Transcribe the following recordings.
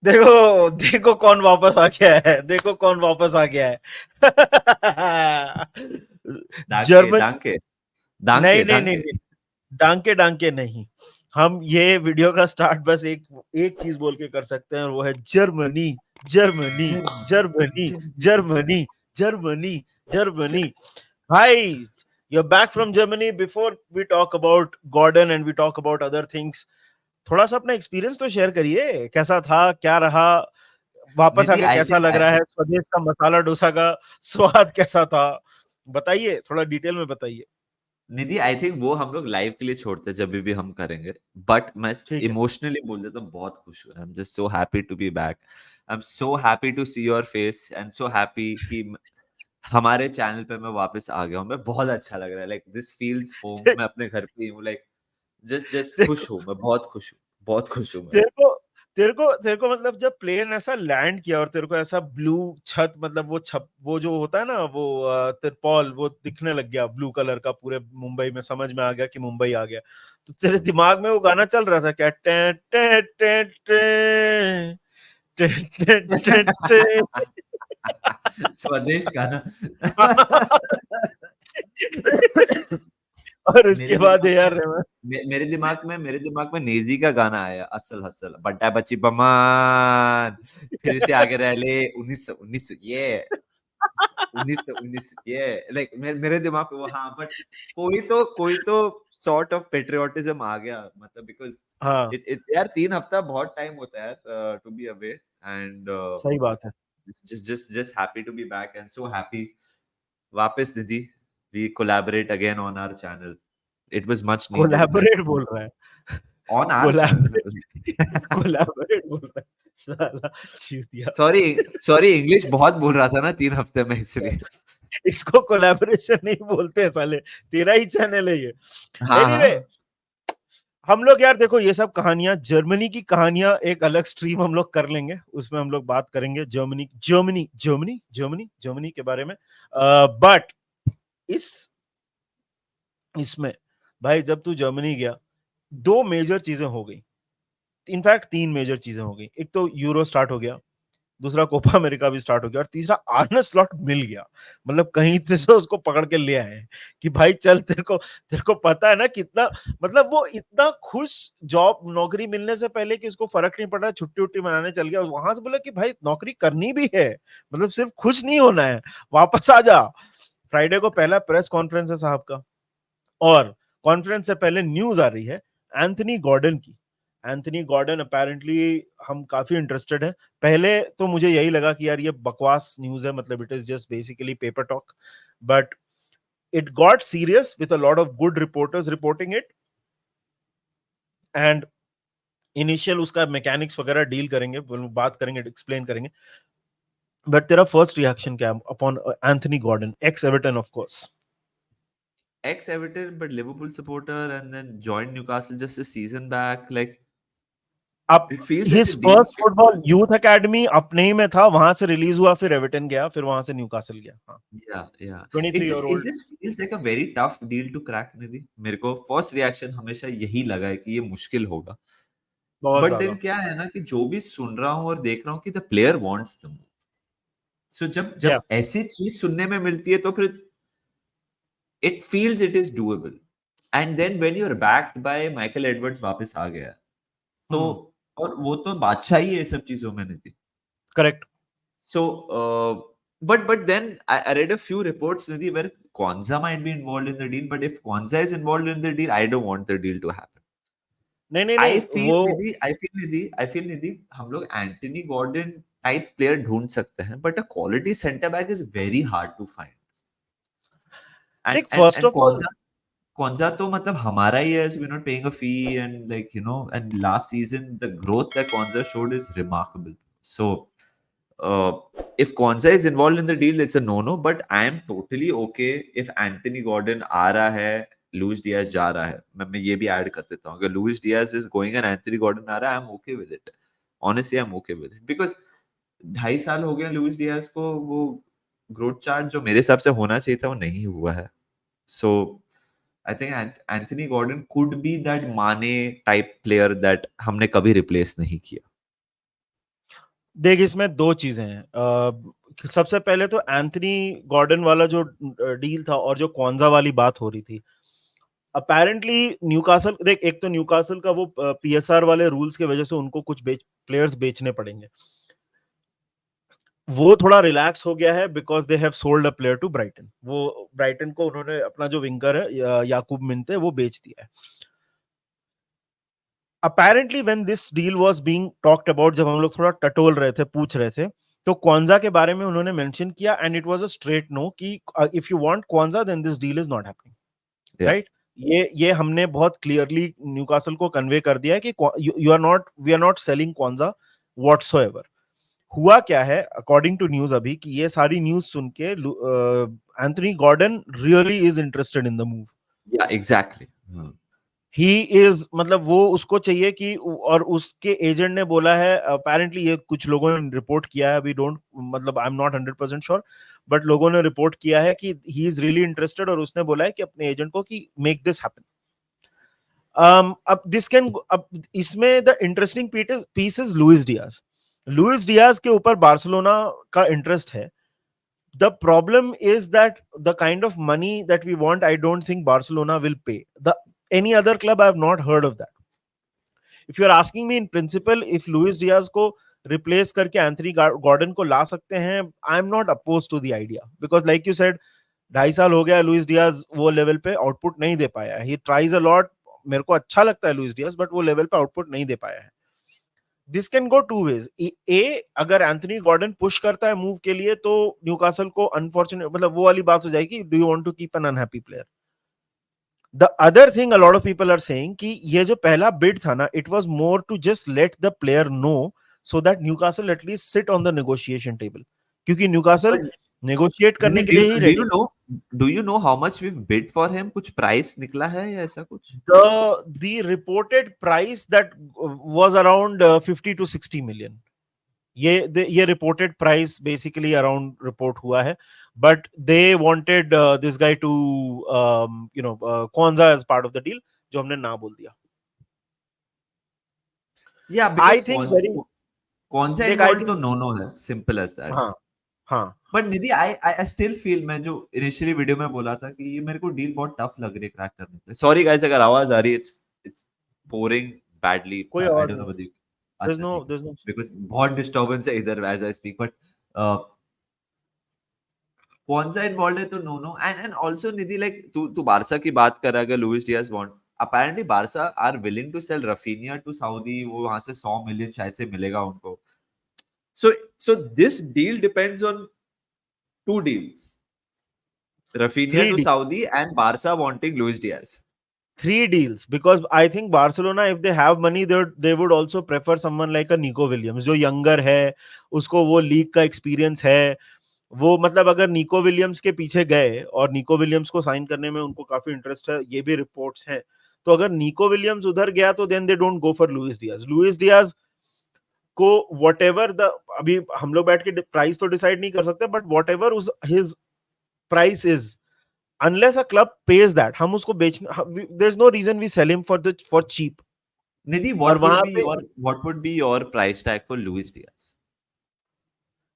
देखो देखो कौन वापस आ गया है, देखो कौन वापस आ गया है। डांके जर्मन डांके नहीं डांके नहीं नहीं डांके। नहीं, डांके डांके नहीं। हम ये वीडियो का स्टार्ट बस एक एक चीज बोल के कर सकते हैं, और वो है Germany, Germany, Germany, Germany, Germany, Germany. भाई, you're back from Germany. Before we talk about Gordon and we talk about other things, थोड़ा सा अपना एक्सपीरियंस तो शेयर करिए, कैसा था, क्या रहा, वापस निधि आके आई कैसा थिंक लग रहा है, स्वदेश का मसाला डोसा का स्वाद कैसा था, बताइए, थोड़ा डिटेल में बताइए। निधि आई थिंक वो हम लोग लाइव के लिए छोड़ते हैं जब भी हम करेंगे। बट मैं ठीक है। इमोशनली बोल देता हूँ, बहुत खुश हूँ। I am just so happy to be back. I am so happy to see your face and so happy कि हमारे चैनल पे मैं वापस आ गया हूँ। मैं बहुत अच्छा लग रहा है, लाइक दिस फील्स होम। मैं अपने घर पे ही हूँ, लाइक जस्ट जस्ट देखो, खुश हूँ। मैं बहुत खुश हूँ, बहुत खुश हूँ मैं। तेरे को मतलब जब प्लेन ऐसा लैंड किया और तेरे को ऐसा ब्लू छत, मतलब वो छत, वो जो होता है ना, वो तिरपॉल, वो दिखने लग गया ब्लू कलर का पूरे मुंबई में, समझ में आ गया कि मुंबई आ गया। तो तेरे दिमाग में वो गाना चल रहा था क्या, टे टे टे टे टे टे टे टे। स्वदेश गाना। और उसके मेरे बाद दिमाग में यार रहमान। मेरे दिमाग में नेजी का गाना आया, असल हसल बड्डा बच्ची बमान। फिर से आगे रह ले, 1919 ये 1919 ये, लाइक मेरे दिमाग में वो। हाँ, बट कोई तो सॉर्ट ऑफ पेट्रियोटिज्म आ गया, मतलब बिकॉज हाँ, इट इट यार 3 हफ्ता बहुत टाइम होता है यार टू बी अवे। एंड सही बात है। just happy to be back and so happy वापस निधि, we collaborate again on our channel. It was much needed, like collaborate बोल रहा है। on our channel. Collaborate, collaborate बोल रहा है साला चूतिया। सॉरी, सॉरी, इंग्लिश बहुत बोल रहा था ना 3 हफ्ते में, इसलिए। इसको कोलैबोरेशन नहीं बोलते हैं साले, तेरा ही चैनल है ये। हाँ एनीवे, हाँ। हम लोग यार देखो, ये सब कहानियां, जर्मनी की कहानियां एक अलग स्ट्रीम हम लोग कर लेंगे, उसमें हम लोग बात करेंगे Germany, Germany, Germany, Germany, Germany के बारे में। बट इस इसमें भाई, जब तू जर्मनी गया, दो मेजर चीजें हो गई, इनफैक्ट तीन मेजर चीजें हो गई। एक तो यूरो स्टार्ट हो गया, दूसरा कोपा अमेरिका भी स्टार्ट हो गया, और तीसरा आर्ने स्लॉट मिल गया। मतलब कहीं से उसको पकड़ के ले आए हैं कि भाई चल, तेरे को पता है ना कितना, मतलब वो इतना खुश, जॉब नौकरी मिलने से पहले कि उसको फर्क नहीं पड़ रहा, छुट्टी उट्टी मनाने चल गया, वहां से बोला कि भाई नौकरी करनी भी है, मतलब सिर्फ खुश नहीं होना है, वापस आ जा। फ्राइडे को पहला प्रेस कॉन्फ्रेंस है साहब का, और कॉन्फ्रेंस से पहले न्यूज आ रही है एंथनी गॉर्डन की। एंथनी गॉर्डन अपेरेंटली, हम काफी इंटरेस्टेड हैं। पहले तो मुझे यही लगा कि यार ये बकवास न्यूज है, मतलब it is just basically paper talk, but it got serious with a lot of good reporters reporting it. And initial उसका मैकेनिक्स वगैरह डील करेंगे, बात करेंगे, एक्सप्लेन करेंगे। बट तेरा फर्स्ट रिएक्शन क्या upon Anthony Gordon, ex Everton of course? Ex-Everton, but Liverpool supporter, and then joined Newcastle just a season back. Like अब it feels like his a deal. First football youth academy अपने ही में था, वहां से release हुआ, फिर Everton गया, फिर वहां से न्यूकासल गया। हाँ, Yeah, yeah. 23 year It old. just feels like a very tough deal to crack, निधि। मेरे को फर्स्ट रिएक्शन हमेशा यही लगा है कि ये मुश्किल होगा। बहुत बट देन ज्यादा। क्या है ना कि जो भी सुन रहा हूँ और देख रहा हूँ कि the player wants the move. So जब या जब ऐसी चीज सुनने में मिलती है तो फिर it feels it is doable. And then when you are backed by Michael Edwards वापस आ गया, तो और वो तो बादशाह ही है ये सब चीजों में, निधि। Correct. So, but then I read a few reports, Nidhi, where Kwanzaa might be involved in the deal. But if Kwanzaa is involved in the deal, I don't want the deal to happen. नहीं नहीं नहीं, वो I feel Nidhi, हम लोग Antony Gordon type player ढूंढ सकते हैं, but a quality center back is very hard to find. And देख, and first and of all, Kwanzaa तो मतलब हमारा ही है, so we're not paying a fee and like and last season the growth that Kwanzaa showed is remarkable. So uh, if Kwanzaa is involved in the deal, it's a no-no. But I am totally okay if Anthony Gordon आ रहा है, Luis Diaz जा रहा है। मैं ये भी add कर देता हूँ, अगर Luis Diaz is going and Anthony Gordon आ रहा है, I'm okay with it. Honestly, I'm okay with it because 2.5 साल हो गया लुइस डियाज को, वो ग्रोथ चार्ट जो मेरे हिसाब से होना चाहिए था वो नहीं हुआ है। So I think Anthony Gordon could be that Mane type player that हमने कभी replace नहीं किया। देख इसमें दो चीजें हैं। सबसे पहले तो एंथनी गॉर्डन वाला जो डील था और जो क्वांजा वाली बात हो रही थी, अपेरेंटली न्यूकासल, देख एक तो न्यूकासल का वो पीएसआर वाले रूल्स की वजह से उनको कुछ प्लेयर्स बेचने पड़ेंगे, वो थोड़ा रिलैक्स हो गया है because they have sold a player to Brighton. वो ब्राइटन को उन्होंने अपना जो विंगर है याकूब मिंते वो बेच दिया है। Apparently when this deal was being talked about, जब हम लोग थोड़ा टटोल रहे थे, पूछ रहे थे, तो क्वांजा के बारे में उन्होंने मेंशन किया and it was a straight no कि if you want Quansah then this deal is not happening, Yeah. Right. ये हमने बहुत क्लियरली न्यूकासल को कन्वे कर दिया है कि you are not, we are not selling क्वांजा व्हाटसोएवर। हुआ क्या है अकॉर्डिंग टू न्यूज अभी, कि ये सारी न्यूज सुन के Anthony Gordon really is interested in the move. Yeah, exactly. He is, मतलब वो उसको चाहिए कि, और उसके एजेंट ने बोला है अपेरेंटली, ये कुछ लोगों ने रिपोर्ट किया है, अभी डोंट, मतलब आई एम नॉट 100% श्योर, बट लोगों ने रिपोर्ट किया है कि ही इज रियली इंटरेस्टेड, और उसने बोला है कि अपने एजेंट को कि मेक दिस हैपन। अब दिस कैन, अब इसमें the interesting piece is Luis Diaz. Luis Diaz के ऊपर बार्सिलोना का इंटरेस्ट है। The problem is that the kind of money that we want, I don't think Barcelona will pay the any other club, I have not heard of that. If you are asking me in principle if Luis Diaz को replace करके Anthony Gordon को ला सकते हैं, I am not oppose to the idea, because like you said 2.5 साल हो गया Luis Diaz वो level पे आउटपुट नहीं दे पाया है। ही ट्राइज अ लॉट, मेरे को अच्छा लगता है लुइस डियाज, बट वो लेवल पे आउटपुट नहीं दे पाया है। This can go two ways. ए, अगर एंथनी गॉर्डन पुश करता है मूव के लिए, तो न्यूकासल को अनफॉर्चुनेट, मतलब वो वाली बात हो जाएगी, do you want to keep an unhappy player. The other thing a lot of people are saying कि ये जो पहला बिड था ना, it was more to just let the player know, so that Newcastle at least sit on the negotiation table, क्योंकि Newcastle But negotiate करने Nidhi, के लिए ही do ready. you know how much we've bid for him? कुछ price निकला है या ऐसा कुछ? The reported price that was around 50 to 60 million. ये reported price basically around report हुआ है, but they wanted this guy to Kwanza as part of the deal, जो हमने ना बोल दिया। Yeah, I because think very, कौन सा देख I इन्वॉल्व तो think, नो है, सिंपल एज दैट। हाँ हाँ but Nidhi, I still feel, मैं जो इनिशियली वीडियो में बोला था कि ये मेरे को डील बहुत टफ लग रही है क्रैक करने के लिए। सॉरी गाइस अगर आवाज आ रही है, इट्स बोरिंग बैडली, कोई आई और डोंट नो नहीं, व्हेदर। there's अच्छा no ठीक है, there's no बिकॉज़ बहुत डिस्टर्बेंस है इधर एज आई स्पीक। बट कौन सा इन्वॉल्व है तो no and also Nidhi, like तू बारसा की बात कर रहा है, अगर Luis Diaz want, apparently Barca are willing to sell Raphinha to Saudi, वो वहां से 100 मिलियन शायद से मिलेगा उनको। So this deal depends on two deals: Rafinha three to deals. Saudi and Barca wanting Luis Diaz. 3 deals, because I think Barcelona, if they have money, they would also prefer someone like a Nico Williams, जो younger है, उसको वो league का experience है। वो मतलब अगर Nico Williams के पीछे गए, और निको विलियम्स को साइन करने में उनको काफी इंटरेस्ट है, ये भी रिपोर्ट्स हैं, तो अगर निको विलियम्स उधर गया तो then they don't go for Luis Diaz. Luis Diaz को व्हाटएवर द, अभी हम लोग बैठ के प्राइस तो डिसाइड नहीं कर सकते, बट व्हाटएवर उस his price is, unless a club pays that, हम उसको बेचना, there's no reason we sell him for cheap। Nidhi, और वहां पे what would be your price tag for Luis Diaz?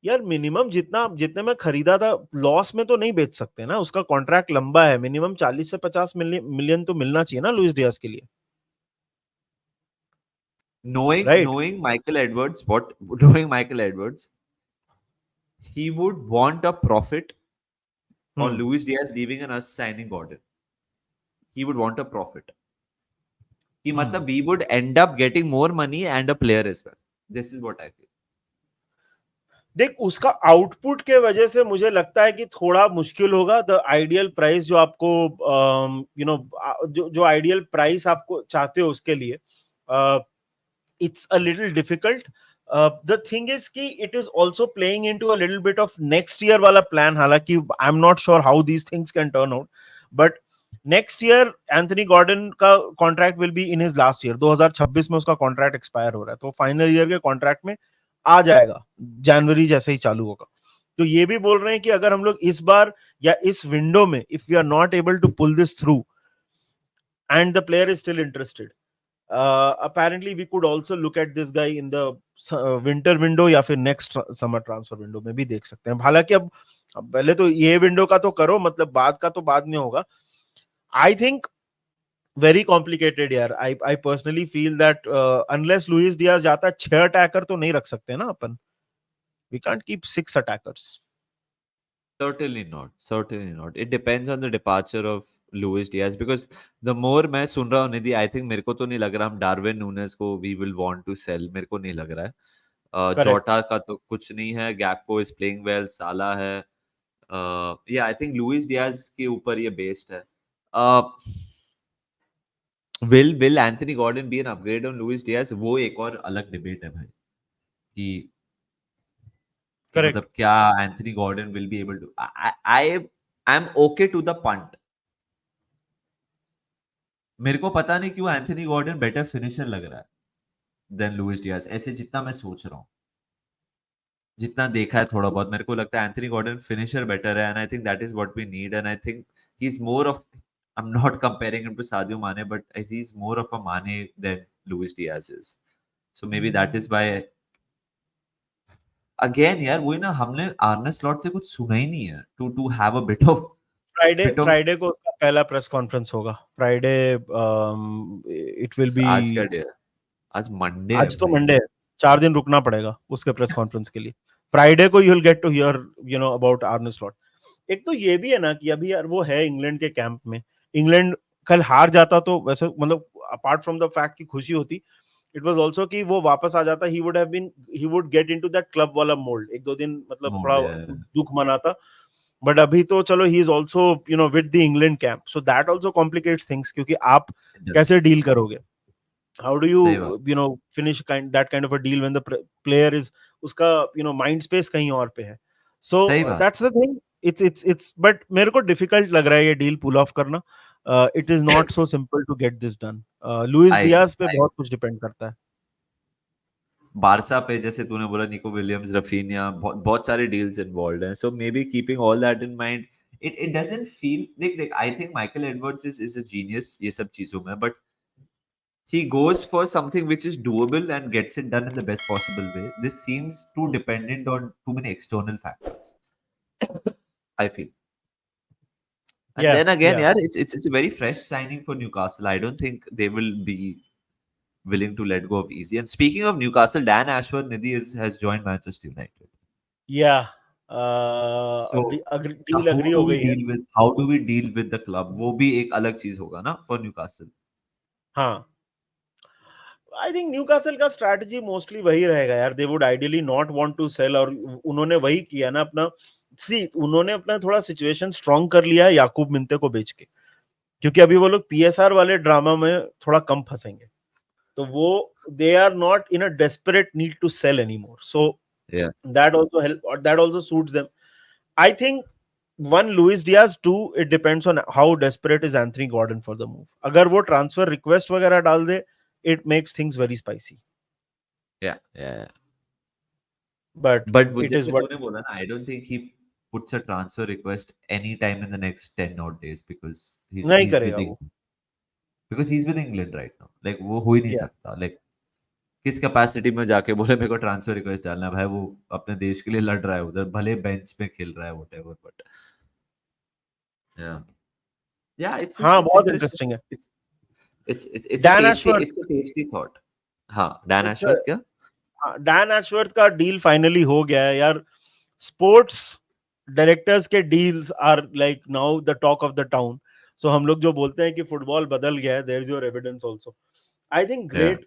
यार मिनिमम जितना, जितने में खरीदा था, लॉस में तो नहीं बेच सकते ना, उसका कॉन्ट्रैक्ट लंबा है, मिनिमम 40 से 50 मिलियन तो मिलना चाहिए ना लुइस डियाज के लिए, right. Knowing Michael Edwards, knowing Michael Edwards, he would want a profit on hmm Luis Diaz leaving and us signing Gordon. He would want a profit. कि मतलब we would end up getting more money and a player as well. This is what I feel. देख उसका output के वजह से मुझे लगता है कि थोड़ा मुश्किल होगा। द आइडियल प्राइस जो आपको जो आइडियल प्राइस आपको चाहते हो उसके लिए, it's a little difficult. The thing is कि it is also playing into a little bit of next year वाला plan, हालांकि I'm not sure how these things can turn out, but next year Anthony Gordon का contract will be in his last year, 2026 में उसका contract expire हो रहा है, तो final year के कॉन्ट्रैक्ट में आ जाएगा जनवरी जैसे ही चालू होगा। तो ये भी बोल रहे हैं कि अगर हम लोग इस बार या इस विंडो में, if we are not able to pull this through and the player is still interested, apparently we could also look at this guy in the winter window या फिर next summer transfer window में भी देख सकते हैं. हालांकि अब पहले तो ये विंडो का तो करो, मतलब बाद का तो बाद में होगा. I think very complicated यार. I personally feel that unless Luis Diaz जाता है, 6 अटैकर तो नहीं रख सकते ना अपन. We can't keep 6 attackers. Certainly not. Certainly not. It depends on the departure of Luis Diaz because the more मैं सुन रहा हूँ निधि, I think मेरे को तो नहीं लग रहा हम डार्विन नूनेस को we will want to sell. मेरे को नहीं लग रहा है. Correct. जोटा का तो कुछ नहीं है. गैक्पो is playing well. साला है. Yeah, I think Luis Diaz के ऊपर ये based है. Uh, will Anthony Gordon be an upgrade on Luis Diaz? वो एक और अलग डिबेट है भाई कि Correct. मतलब क्या Anthony Gordon will be able to I am okay to the punt. मेरे को पता नहीं क्यों एंथनी गॉर्डन बेटर फिनिशर लग रहा है देन लुइस डियाज. ऐसे जितना मैं सोच रहा हूँ, जितना देखा है थोड़ा बहुत, मेरे को लगता है एंथनी गॉर्डन फिनिशर बेटर है and I think that is what we need and I think he is more of, I am not comparing him to Sadio Mane but he is more of a Mane than Luis Diaz is. So maybe that is why again यार वही ना, हमने आर्ने slot से कुछ सुना ही नहीं है to have a bit of Friday को उसका पहला प्रेस कॉन्फ्रेंस होगा. Friday it will be. आज क्या डे है? आज मंडे है आज तो भाई. मंडे है. 4 दिन रुकना पड़ेगा उसके प्रेस कॉन्फ्रेंस के लिए. फ्राइडे को you will get to hear about Arne Slot. एक तो ये भी है ना कि अभी यार वो है इंग्लैंड के कैंप में. इंग्लैंड कल हार जाता तो वैसे मतलब अपार्ट फ्रॉम द फैक्ट की खुशी होती, इट वाज आल्सो कि वो वापस आ जाता. He would get into that club वाला मोल्ड. एक दो दिन मतलब मोड थोड़ा है. दुख मनाता. बट अभी तो चलो he is also with the England camp, so that also complicates things, क्योंकि आप कैसे डील करोगे. हाउ डू सही बात. Finish kind of a deal when the player is उसका माइंड स्पेस कहीं और पे है. सो सही बात. That's the thing. It's but मेरे को डिफिकल्ट लग रहा है ये डील पुल ऑफ करना. It is not so simple to get this done. Louis I Diaz पे बहुत कुछ डिपेंड करता है. बारसा पे जैसे तूने बोला, निको विलियम्स, रफीनिया, बहुत बहुत सारे डील्स इन्वॉल्व हैं. So maybe keeping all that in mind, it doesn't feel देख I think Michael Edwards is a genius ये सब चीजों में, but he goes for something which is doable and gets it done in the best possible way. This seems too dependent on too many external factors, I feel. And Yeah, then again, yeah. yeah, it's a very fresh signing for Newcastle. I don't think they will be willing to let go of easy. And speaking of Newcastle, Dan Ashworth Nidhi has joined Manchester United. Yeah. So deal agree हो गई है. how do we deal with the club? वो भी एक अलग चीज होगा ना for Newcastle. हाँ. आई थिंक न्यूकासल का स्ट्रैटेजी मोस्टली वही रहेगा यार. They would ideally not want to sell, और उन्होंने वही किया ना अपना. उन्होंने अपना थोड़ा सिचुएशन स्ट्रॉन्ग कर लिया है याकूब मिंते को बेच के, क्योंकि अभी वो लोग पीएसआर वाले ड्रामा में थोड़ा कम फंसेंगे. तो वो they are not in a desperate need to sell anymore, so Yeah. That also help, और that also suits them. I think one Luis Diaz, two it depends on how desperate is Anthony Gordon for the move. अगर वो transfer request वगैरह डाल दे, it makes things very spicy. Yeah. But But it is जैसे what. तूने बोला ना, I don't think he puts a transfer request anytime in the next 10 odd days because नहीं he's with करेगा वो. England. Because he's with England right now. Like वो हो ही नहीं Yeah. सकता. Like किस कैपेसिटी में जाके बोले मेरे को ट्रांसफर रिक्वेस्ट डालना है भाई. वो अपने देश के लिए लड़ रहा है उधर, भले बेंच पे खेल रहा है whatever, but yeah, हाँ, it's बहुत interesting. इंटरेस्टिंग है. It's a Dan tasty Ashworth. thought. हाँ, डैन इट्स एशवर्थ क्या? डैन एशवर्थ का डील फाइनली हो गया है यार. स्पोर्ट्स डायरेक्टर्स के deals are like now the talk of the town. So हम लोग जो बोलते हैं कि फुटबॉल बदल गया है, there is your evidence also. I think Yeah. Great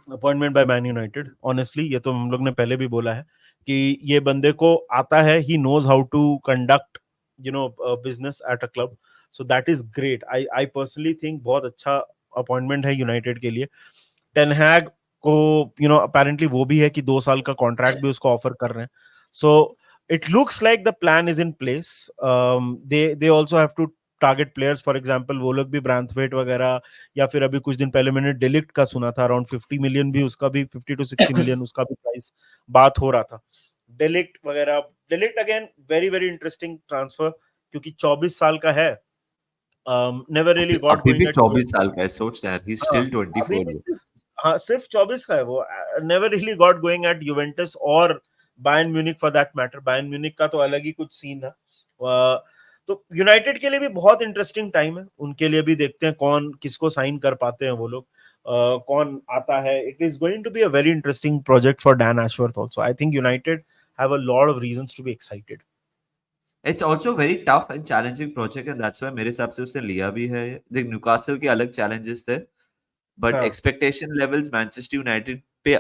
appointment by Man United. Honestly ये तो हम लोग ने पहले भी बोला है कि ये बंदे को आता है, he knows how to conduct business at a club. So that is great. I personally think बहुत अच्छा अपॉइंटमेंट है यूनाइटेड के लिए. टेन हैग को अपेरेंटली वो भी है कि 2 साल का कॉन्ट्रैक्ट भी उसको ऑफर कर रहे हैं. So it looks like the plan is in place. They also have to target players. For example वो लोग भी ब्रांथवेट वगैरह, या फिर अभी कुछ दिन पहले मैंने डिलिक्ट का सुना था अराउंड 50 मिलियन भी, उसका भी 50 to 60 मिलियन उसका भी प्राइस बात हो रहा था. डिलिक्ट वगैरह, डिलिक्ट again very very interesting transfer, क्योंकि 24 साल का है. never really got अभी going भी at 24 साल का है, सोच यार, he's हाँ, still अभी 24 भी bro. सिर्फ 24 का है वो. Never really got going at Juventus और Bayern Munich for that matter. Bayern Munich का तो अलग ही कुछ सीन है. तो यूनाइटेड के लिए भी बहुत इंटरेस्टिंग टाइम है. उनके लिए भी देखते हैं कौन किसको साइन कर पाते हैं वो लोग, कौन आता है. It is going to be a very interesting project for Dan Ashworth also. I think United have a lot of reasons to be excited. It's also a very tough and challenging project and that's why मेरे हिसाब से उसने लिया भी है. देख Newcastle के अलग challenges थे, but हाँ, expectation levels Manchester United पे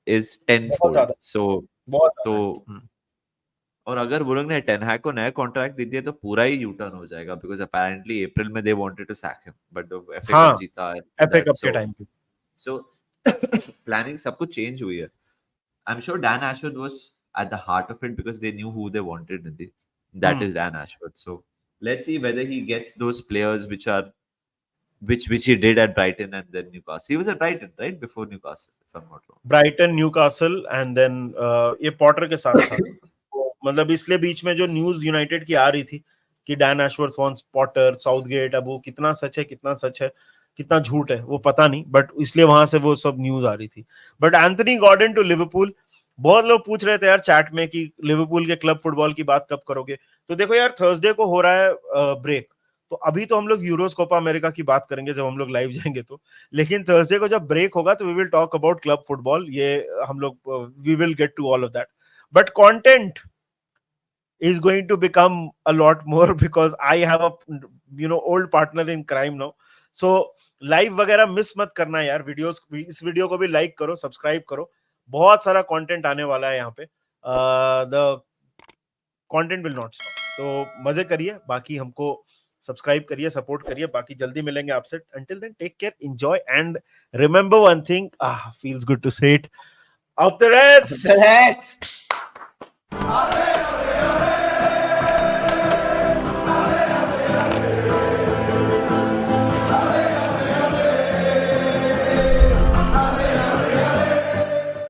is बहुत tenfold. ज्यादा, So बहुत तो ज्यादा. और अगर वो लोग ने टेन हैग को नया कॉन्ट्रैक्ट दे दिया तो पूरा ही यू टर्न हो जाएगा बिकॉज अपेरेंटली अप्रैल में they wanted to sack him but FA cup हाँ, जीता है एफए दैट कप के टाइम पे. सो प्लानिंग सब कुछ चेंज हुई है. I am sure Dan Ashworth was at the heart of it because they knew who they wanted in the that is Dan Ashworth. So let's see whether he gets those players which he did at Brighton and then Newcastle. He was at Brighton right before Newcastle if I'm not wrong. Brighton, Newcastle and then ये Potter के साथ साथ. तो मतलब इसलिए बीच में जो news United की आ रही थी कि Dan Ashworth wants Potter, Southgate, अब वो कितना सच है कितना सच है कितना झूठ है वो पता नहीं, बट इसलिए वहां से वो सब न्यूज आ रही थी. But Anthony Gordon to Liverpool. बहुत लोग पूछ रहे थे यार चैट में कि लिवरपूल के क्लब फुटबॉल की बात कब करोगे. तो देखो यार, थर्सडे को हो रहा है ब्रेक. तो अभी तो हम लोग यूरोस कोपा अमेरिका की बात करेंगे जब हम लोग लाइव जाएंगे तो. लेकिन थर्सडे को जब ब्रेक होगा तो we will talk about club football. ये हम लोग we will get to all of that. But content is going to become a lot more because I have a old partner in crime now. So live वगैरह miss मत करना यार. Videos, इस video को भी लाइक करो, subscribe करो. बहुत सारा कंटेंट आने वाला है यहाँ पे. The content will not stop. तो मजे करिए, बाकी हमको सब्सक्राइब करिए, सपोर्ट करिए. बाकी जल्दी मिलेंगे आपसे. Until then take care, enjoy and remember one thing. Feels good to say it. Up the Reds! Up the Reds!